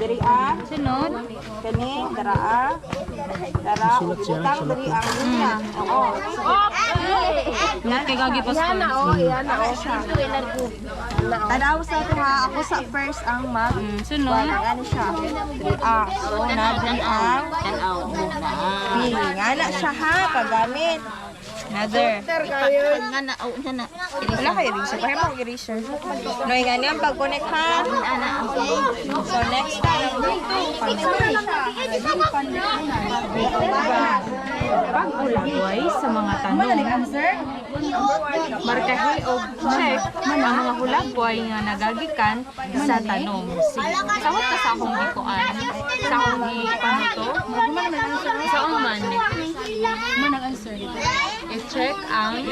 diri a. Sunod. Kani dara. Dara utang diri ang dunya. Oo. Lahat kay gagi pa Yan na siya. Tanaw sa to ha. Ako sa first ang mag. Sunod. Ano siya? Diri a. So na diri ang Tanaw. pili. Nga na siya ha paggamit. Another. Nga na, oh, nga na. Wala ka eraser. Kaya mo eraser. No, nga niyan pag-connect ha. So next time. Pag-ulagway sa mga tanong. Markahi o check ang mga hulagway nga nagagikan sa tanong. Sige, sawat ka sa akong gikuan. Sa akong gipanuto. Sa akong man. Manang answer. I-check ang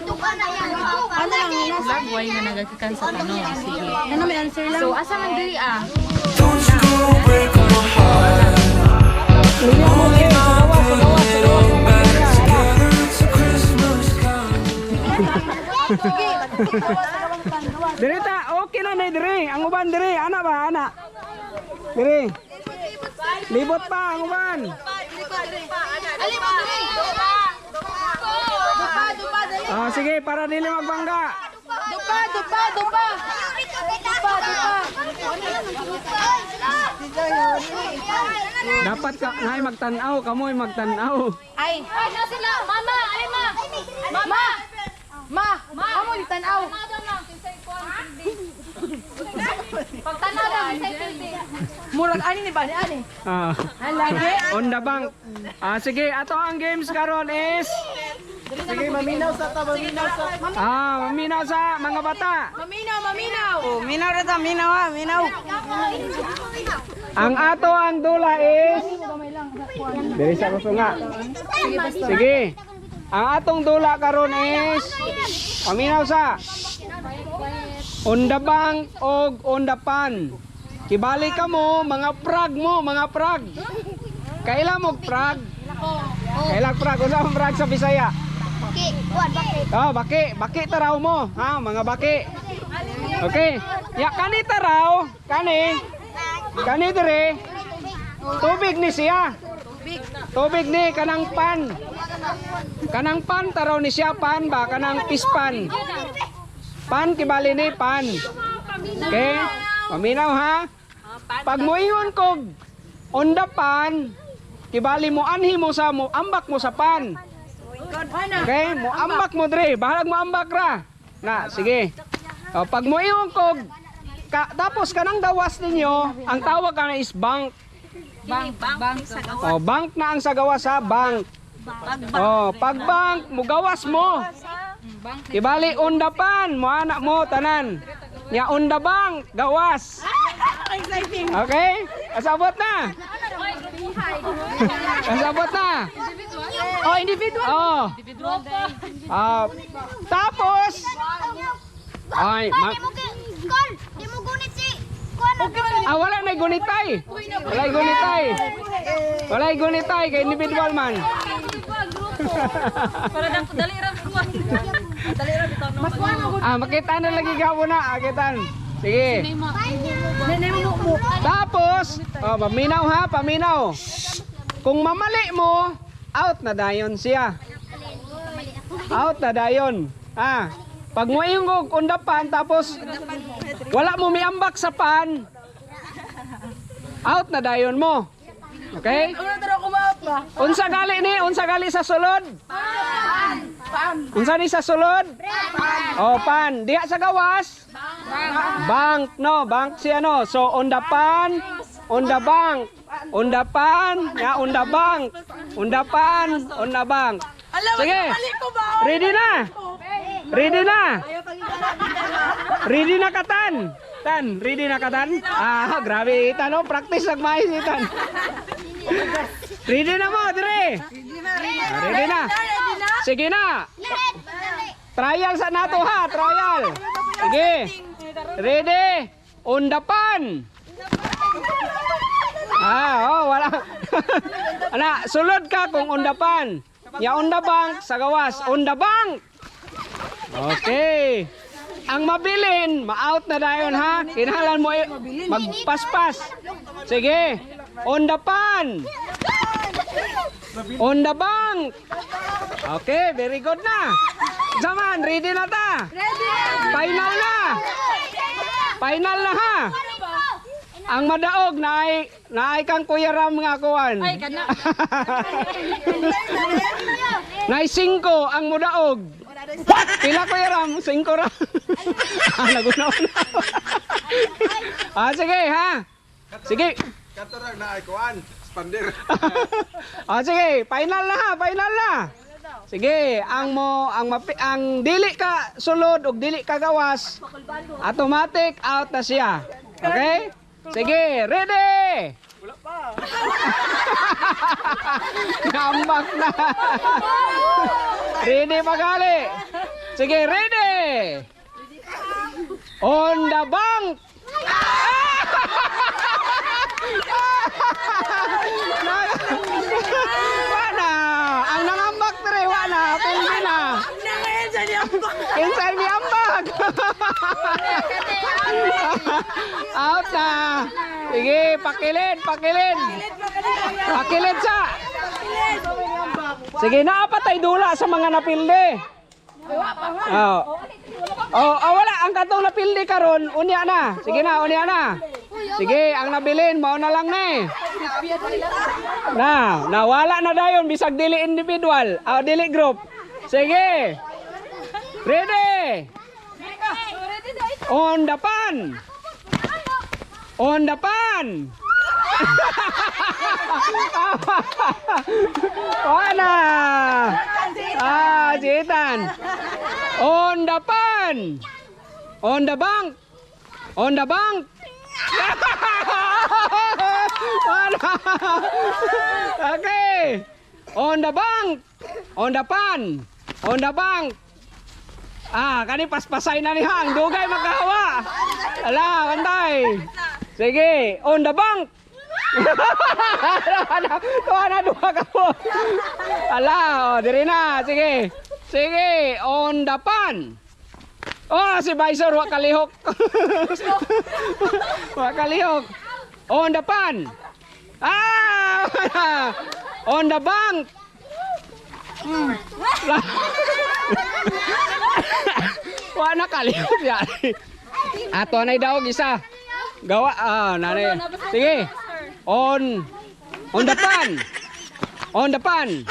mga hulagway nga nagagikan sa tanong. Sige. Ano may answer lang? So, asa man diri ah? Don't you go break my heart. Only my feeling back together. It's a Christmas card. Diri ta, okay na na diri. Ang uban diri, ana ba, ana? Diri. Libot pa ang uban. Ah, sige, para dili magbangga. Dapat ka nay magtanaw, kamoy magtanaw. Ay, na sila. Mama, ay ma. Mama. Ma, amo ni tanaw. Pagtanaw lang sa pildi. Murag ani ni ba ni ani? Ah. Lagi. On the bank. Ah, sige, ato ang games karon is Maminaw maminaw sa mga bata. Maminaw. Oh, minaw ra ta, minaw. Ang ato ang dula is diri sa kusunga. Sige. Ang atong dula karon is paminaw sa on the bank og on the pan. Kibali ka mo mga prag mo, mga prag. Kaila mo prag? Kaila prag, unsa ang prag sa Bisaya? Oh, baki taraw mo, ha, mga baki. Okay. Ya kani taraw, kani dire. Tubig ni siya. Tubig ni kanang pan. Kanang pan taraw ni siya pan ba kanang pispan. Pan kibali ni pan. Okay? Paminaw ha. Pag moingon kog on the pan, kibali mo anhi mo sa mo ambak mo sa pan. Okay, mo ambak mo dre, bahalag mo ambak ra. Na, sige. O, pag mo iyon kog tapos kanang dawas ninyo, ang tawag kana is bank. Bank. O, bank na ang sagawas sa bank. O, pag bank mo gawas mo. Ibali undapan mo anak mo tanan. Nya undabang gawas. Okay? Asabot na. Asabot na. Oh, individual. Oh. Tapos ay, wala na gunitay. Wala gunitay kay individual man. Para dali ra ko. Makita na lagi gawo na, akitan. Sige. Tapos, paminaw ha, paminaw. Kung mamali mo, out na dayon siya. Out na dayon. Pag mo yung undapan, tapos wala mo miambak sa pan, out na dayon mo. Okay? Unsa gali sa sulod? Unsa ni sa sulod? Oh, pan. Diha sa gawas? Bank, no, bank siya no. So on the pan, on the bank. On the pan, ya on the bank. On the pan, on the bank. Sige. Ready na? Ready na? Ready na katan? Tan, ready na katan? Grabe itan no, practice nagmais itan. Ready na mo, dire. Ready na. Sige na. Trial sa nato ha, trial. Sige. Ready? On the pan. Wala. Ana, sulod ka kung on the pan. Ya on the bank sa gawas, on the bank. Okay. ang mabilin, ma-out na dayon ha. Kinahanglan mo magpaspas. Sige. On the pan. On the bank. Okay, very good na. Zaman, ready na ta? Ready. Final na. Final na ha. Ang madaog naay kang Kuya Ram nga kuan. Ay kana. Naay 5 ang mudaog. Pila Kuya Ram? 5 ra. Naguna-una. Sige ha. Sige. Katarang na ay kuan, expander. Sige, final na ha, final na. Sige, ang dili ka sulod ug dili ka gawas, automatic out na siya. Okay? Sige, ready. Wala pa. Nambak na. Ready magali. Sige, ready. On the bank. Wala. Ang nangambak tre wala, pwede na. Kinsay mi ambak. Out na. Sige, pakilid, pakilid. Pakilid sa. Sige, naapatay dula sa mga napilde. Wala ang katong napildi karon, unya na. Sige na, unya na. Sige, ang nabilin mao na lang ni. Nawala na dayon bisag dili individual, dili group. Sige. Ready? On the pan. On the pan. Wala. Jitan. On the pan. On the bank. On the bank. Wala. Okay. On the bank. On the pan. On the bank. Kani paspasay na ni hang dugay magkahawa. Ala, bantay. Sige, on the bank. Tuwa na duha ka po. Ala, diri na. Sige. Sige, on the pan. Si Baisor wa kalihok. Wa kalihok. On the pan. On the bank. Wa na kalihok ya. Ato na daw isa. Gawa nanay. Sige. On the pan. On the pan.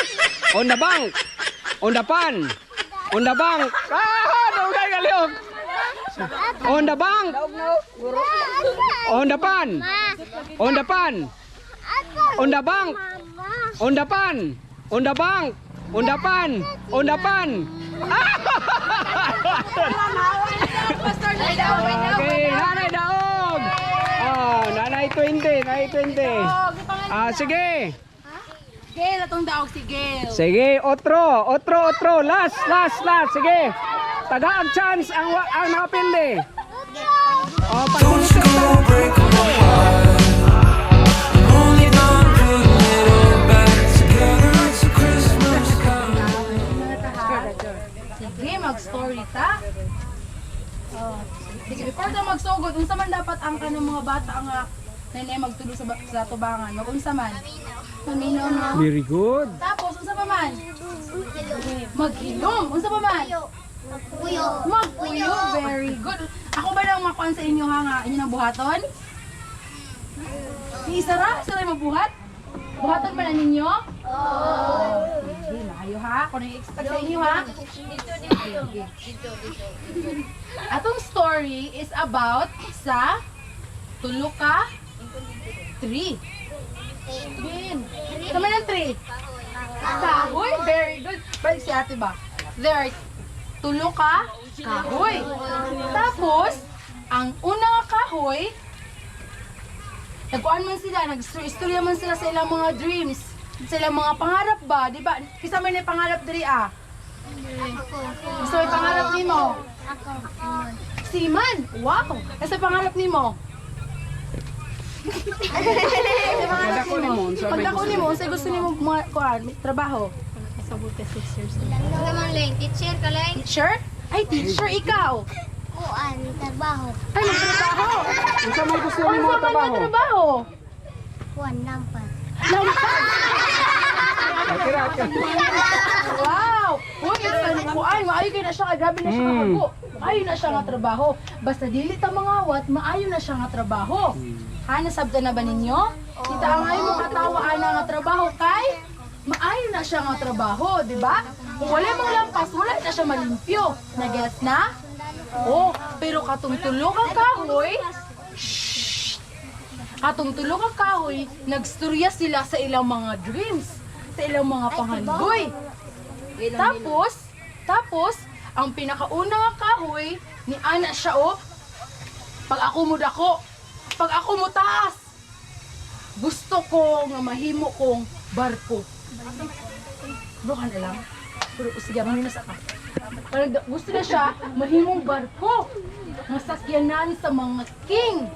On the bank. On the pan. On the bank. Dugay kalihok. On the bank. On the pan. On the pan. On the bank. On the pan. On the bank. On the pan. On the pan. Okay, nanay daog. Nanay 20, nanay 20. Sige. Gail, atong daog si Gail. Sige, otro. Last. Sige. Taga ang chance ang mga pilde. Don't you go break my heart. I'm only done putting it all back together. It's a Christmas card. Sige, mag-story ta. Sige, before ta magsugod, unsa man dapat ang kanang mga bata nga nene magtulo sa tubangan. Mag-unsa man? Maminaw na. Very good. Tapos, unsa pa man? Maghilom. Unsa pa man? Magpuyo. Very good. Ako ba lang makuan sa inyo ha nga? Inyo nang buhaton? Isara? Sila magbuhat? Buhaton ba na ninyo? Sige, layo ha. Kung na-expect sa inyo ha? Dito. Atong story is about sa tulo ka 3. Bin. Tama ng 3. Kahoy. Very good. Balik si ate ba? There. Tulo ka kahoy. Tapos, ang unang kahoy, nagkuhan man sila, nag-istorya man sila sa ilang mga dreams, sa ilang mga pangarap ba, di ba? Kisa man yung pangarap diri Gusto may pangarap ni mo? Siman. Wow. Kasi pangarap ni mo? Pagdako ni mo, sa gusto ni mo trabaho? Sabot ka 6 years old. Teacher? Ay, teacher, ikaw. kuan trabaho. Ay, magtrabaho. Unsa may gusto Ano nimo sa trabaho? mga trabaho? Kuan lampas. Kira. Wow! Uy, yan kuan, maayo kay na siya, grabe na siya kahago. Maayo na siya nga trabaho. Basta dili ta mangawat, maayo na siya nga trabaho. Ha, nasabta na ba ninyo? Kita ang ay mga tawa ana nga trabaho kay maayo na siya nga trabaho, di ba? Kung wala mang lampas, wala na siya malimpyo. Nagets na? Oh, pero katong tulog ang kahoy, katong tulog ang kahoy, nagstorya sila sa ilang mga dreams, sa ilang mga panghandoy. Tapos, ang pinakauna nga kahoy, ni ana siya oh, pag ako mo dako, pag ako mo taas, gusto ko nga mahimo kong barko. Bro, ka na lang. Pero sige, maninas ka. Parang gusto na siya mahimong barko. Masakyanan sa mga king.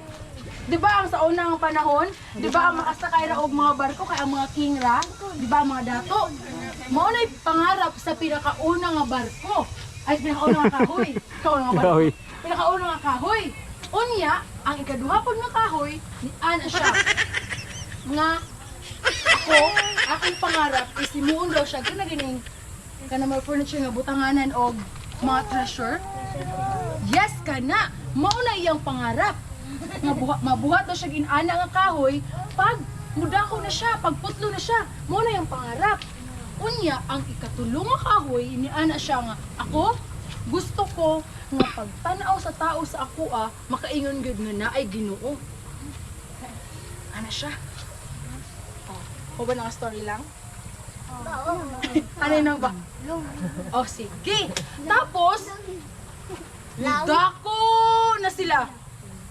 Di ba ang sa unang panahon, di ba ang makasakay ra og mga barko kay ang mga king ra, di ba ang mga dato? Mao nay pangarap sa pinakauna nga barko. Ay pinakauna nga kahoy. Kauna nga barko. Pinakauna nga kahoy. Unya, ang ikaduha pod nga kahoy, ni ana siya. Nga ako, akong pangarap is himuon daw siya kana gining kana mga furniture nga butanganan og mga treasure. Yes kana, mao na iyang pangarap. Nga mabuhat daw siya ginana nga kahoy pag mudako na siya, pagputlo na siya. Mao na iyang pangarap. Unya, ang ikatulong nga kahoy ni ana siya nga ako gusto ko nga pagtanaw sa tao sa ako makaingon gud nga naay Ginoo. Ana siya. O ba nga story lang? Ano yun ba? Oh, sige. Tapos, dako na sila.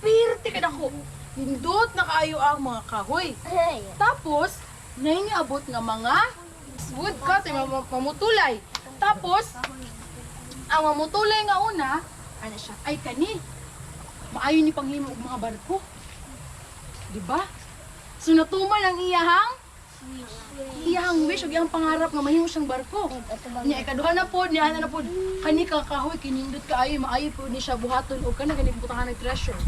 Pirti ka dako. Hindot na kaayo ang mga kahoy. Tapos, nahingiabot nga mga woodcut, mga mamutulay. Tapos, ang mamutulay nga una, ano siya? Ay kani. Maayo ni panghimo og mga barko. Diba? So natuman ang iyahang wish ug iyang pangarap nga mahimo siyang barko. Nya ikaduha na pod, niya na pod kani ka kahoy kinindot kaayo maayo pod ni siya buhaton og kana gani butangan ng treasure.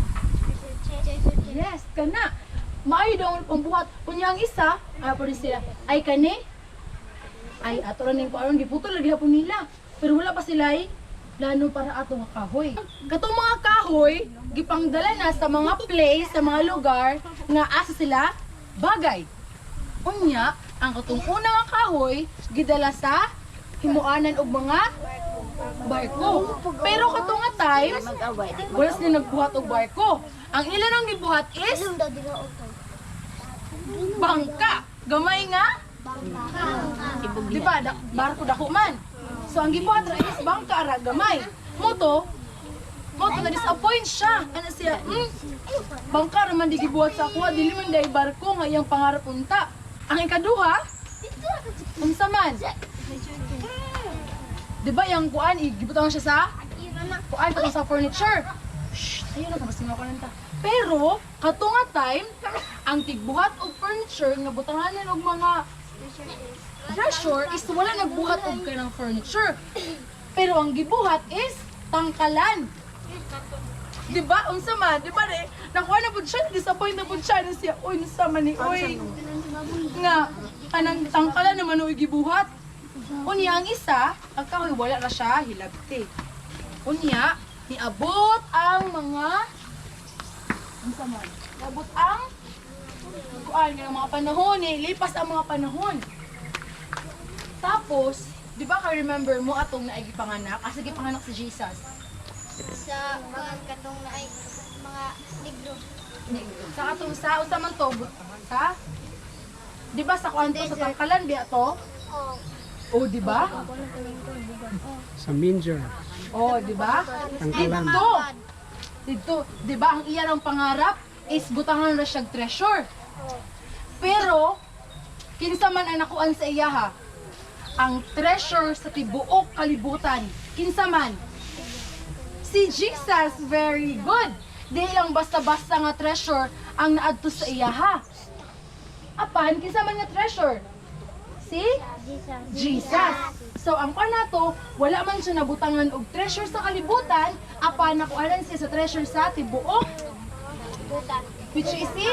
Yes, kana. Maayo daw ang pambuhat. Kunya ang isa, pod sila. Ay kani. Ay ato ra ning kuaron giputol lagi hapon nila. Pero wala pa sila plano para ato nga kahoy. Katong mga kahoy gipangdala na sa mga place, sa mga lugar nga asa sila bagay. Unya, ang katong una nga kahoy gidala sa himuanan og mga barko. Pero katong nga time, wala sila nagbuhat og barko. Ang ilan ang gibuhat is bangka. Gamay nga? Di ba? Barko dako man. So ang gibuhat ra is bangka ra gamay. Moto na-disappoint siya. Ano siya? Bangka naman di gibuhat sa ako, dili man dahil barko nga iyang pangarap unta. Ang ikaduha, unsa man? Di ba yung kuan, igibutang siya sa? Kuan, patong sa furniture. Shhh, ayun na, kapasingaw ko nanta. Pero, katunga time, ang tigbuhat og furniture, nga butanganan og mga treasure, is wala nagbuhat og kanang furniture. Pero ang gibuhat is tangkalan. Diba? Unsa man? Diba re? Nakuha na po siya, disappoint na po siya na siya. Uy, unsa man ni? Uy. Nga, kanang tangkalan naman uy gibuhat. Unya ang isa, ang kahoy wala na siya, hilabti. Unya, niabot ang mga unsa man? Niabot ang kuan nga mga panahon, lipas ang mga panahon. Tapos, di ba ka remember mo atong naigipanganak? Asa gipanganak si Jesus? Sa mga katong na ay mga negro. Sa katong sa usa man to sa di ba sa kwanto sa tangkalan biya to? Oh, di ba? Sa manger. Oh, di ba? Tangkalan. Dito, di ba ang iya ng pangarap is butangan na siyang treasure. Pero kinsa man ang nakuan sa iya ha? Ang treasure sa tibuok kalibutan. Kinsa man? Si Jesus, very good. Di lang basta-basta nga treasure ang naadto sa iya ha. Apan, kinsa man nga treasure? si Jesus. So ang kanato, wala man siya nabutangan og treasure sa kalibutan, apa nakuanan siya sa treasure sa tibuok, which is si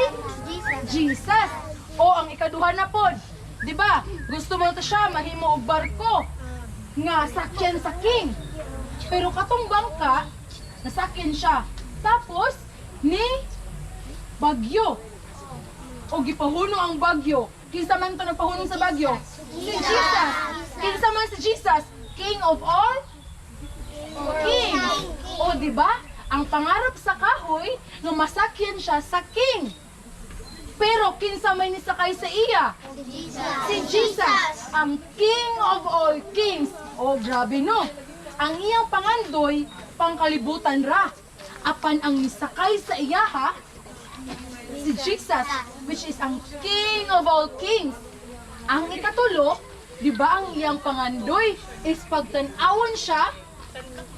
Jesus. O ang ikaduha na pod, di ba? Gusto mo to siya mahimo og barko nga sakyan sa king. Pero katong bangka, nasakyan siya. Tapos ni bagyo. O gipahuno ang bagyo. Kinsa man to nagpahuno sa bagyo? Si Jesus. Kinsa man si Jesus? King of all kings. O di ba? Ang pangarap sa kahoy nga masakyan siya sa king. Pero kinsa may nisakay sa iya? Si Jesus, ang King of all kings. O grabe no. Ang iyang pangandoy pangkalibutan ra. Apan ang nisakay sa iya ha, si Jesus, which is ang King of all kings. Ang ikatulo, di ba ang iyang pangandoy is pagtan-awon siya,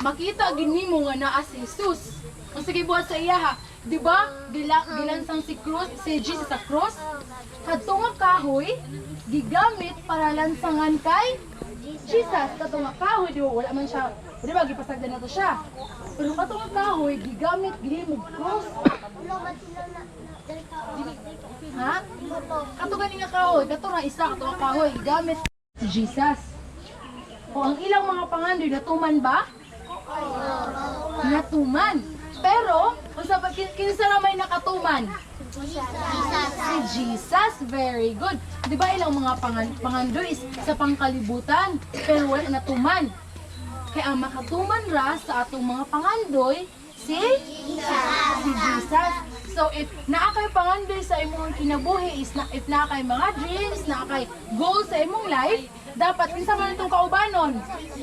makita ginimo nga naa si Jesus. Ang sige buhat sa iya ha, di ba gilansang si Jesus sa cross, kadtong nga kahoy gigamit para lansangan kay Jesus. Kadtong nga kahoy, di ba wala man siya, di ba gipasagdan nato siya. Pero kadtong nga kahoy gigamit gihimog cross. Ha? Kato gani nga kahoy, kato nga isa, kato nga kahoy, gamit Jesus. O ang ilang mga pangandoy, natuman ba? Natuman. Pero, kung sa kinsa na may nakatuman? Si Jesus. Very good. Di ba ilang mga pangandoy is sa pangkalibutan, pero wala natuman. Kaya ang makatuman ra sa atong mga pangandoy, si Jesus. So if naa kay pangandoy sa imong kinabuhi is if naa kay mga dreams, naa kay goals sa imong life, dapat kinsa man itong kaubanon? Si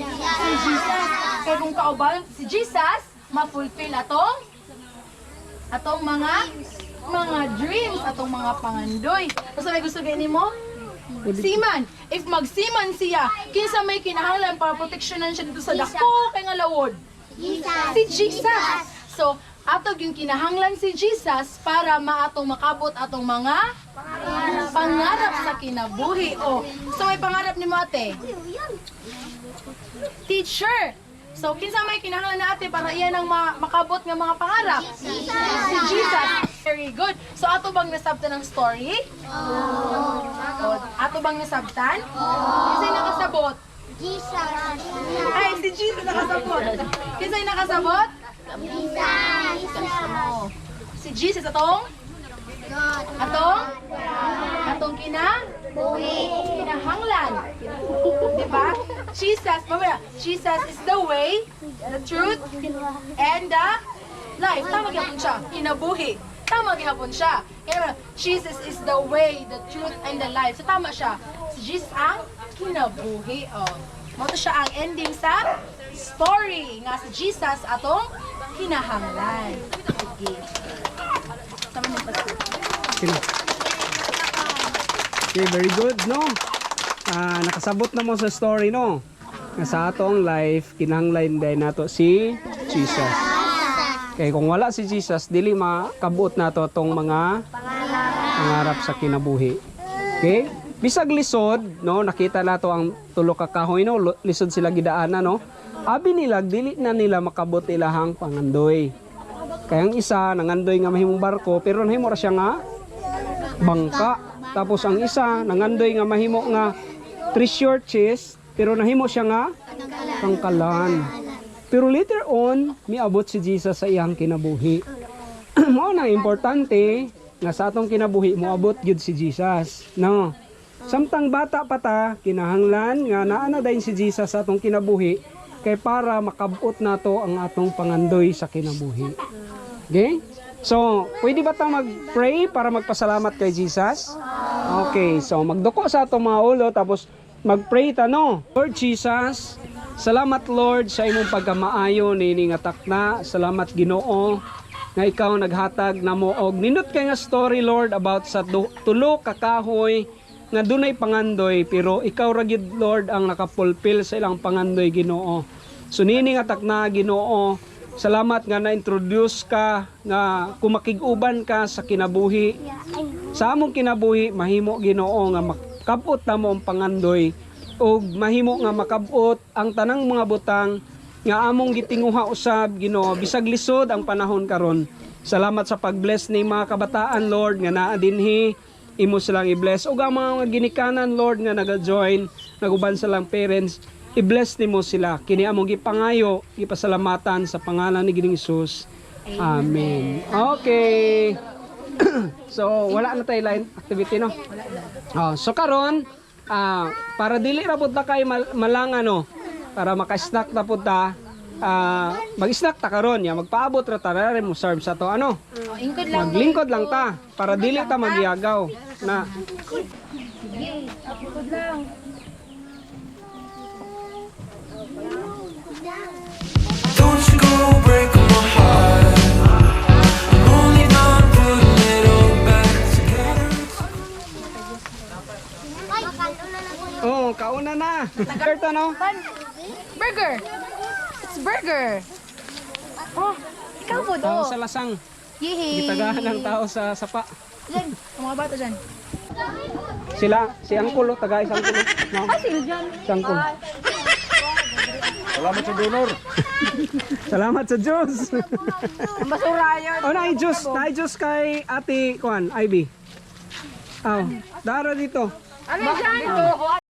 Jesus. Kaya kung kaubanon si Jesus, ma-fulfill atong mga dreams, atong mga pangandoy. So may gusto gani mo? Siman. If magsiman siya, kinsa may kinahanglan para proteksyonan siya dito sa dako kay nga lawod? Si Jesus. So atog yung kinahanglan si Jesus para maatong makabot atong mga pangarap sa kinabuhi. O, so may pangarap ni mo ate? Teacher. So, kinsa may kinahanglan na ate para iyan ang makabot nga mga pangarap? Si Jesus. Very good. So, ato bang nasabtan ng story? Ato bang nasabtan? Kinsa'y nakasabot? Jesus. Ay, si Jesus nakasabot. Kinsa'y nakasabot? Si Jesus atong kinahanglan. Diba? Jesus is the way, the truth, and the life. Tama gyapon siya. Kinabuhi. Tama gyapon siya. Kaya Jesus is the way, the truth, and the life. So tama siya. Si Jesus ang kinabuhi. Oh. Moto siya ang ending sa story nga si Jesus atong kinahanglan. Sige. Sama mo pa. Okay, very good, no? Nakasabot na mo sa story, no? Nga sa atong life, kinahanglan din nato si Jesus. Kaya kung wala si Jesus, dili makabot nato itong mga pangarap sa kinabuhi. Okay? Bisag lisod, no? Nakita nato ang tulo ka kahoy, no? Lisod sila gidaanan, no? Abi nila, dili na nila makabot ilahang pangandoy. Kaya ang isa, nangandoy nga mahimong barko, pero nahimo ra siya nga bangka. Tapos ang isa, nangandoy nga mahimo nga treasure chest, pero nahimo siya nga tangkalan. Pero later on, miabot si Jesus sa iyang kinabuhi. Mao na importante nga sa atong kinabuhi moabot gyud si Jesus, no? Samtang bata pa ta, kinahanglan nga naa na dayon si Jesus sa atong kinabuhi kay para makabot nato ang atong pangandoy sa kinabuhi. Okay? So, pwede ba ta mag-pray para magpasalamat kay Jesus? Okay, so magduko sa atong mga ulo tapos mag-pray ta, no? Lord Jesus, salamat Lord sa imong pagkamaayo nini nga takna. Salamat Ginoo nga ikaw naghatag namo og nindot kay nga story Lord about sa tulo ka kahoy nga dunay pangandoy pero ikaw ra gyud Lord ang nakapulfill sa ilang pangandoy Ginoo. So nini nga takna Ginoo, salamat nga na-introduce ka nga kumakig-uban ka sa kinabuhi. Sa among kinabuhi mahimo Ginoo nga kapot na mo ang pangandoy ug mahimo nga makabot ang tanang mga butang nga among gitinguha usab Ginoo bisag lisod ang panahon karon. Salamat sa pag-bless ni mga kabataan Lord nga naa dinhi, imo silang i-bless ug ang mga ginikanan Lord nga naga-join naguban silang parents, i-bless nimo sila. Kini among gipangayo, gipasalamatan sa pangalan ni Ginoong Hesus. Amen. Okay. So wala na tayo line activity no. So karon para dili ra pud ta kay malanga no. Para maka-snack na pud ta. Mag-snack ta karon ya magpaabot ra ta rin mo serve sa to ano. Maglingkod lang ta para dili ta magyagaw na. Don't you go breaking my heart. I'm only done putting it all back together. Ay, makalo na lang po. Oh, kauna na. Kerto no. Burger! It's burger! Oh, ikaw po Tao do. sa lasang. Yehey! Gitagahan ng tao sa sapa. Diyan, ang mga bata dyan. Sila, si Angkulo, taga isang kulo. No? Si Angkulo. Salamat sa donor. Salamat sa Diyos. Ang basura yun. Oh, na-Diyos kay Ate Kuan, Ivy. Dara dito. Ano dyan?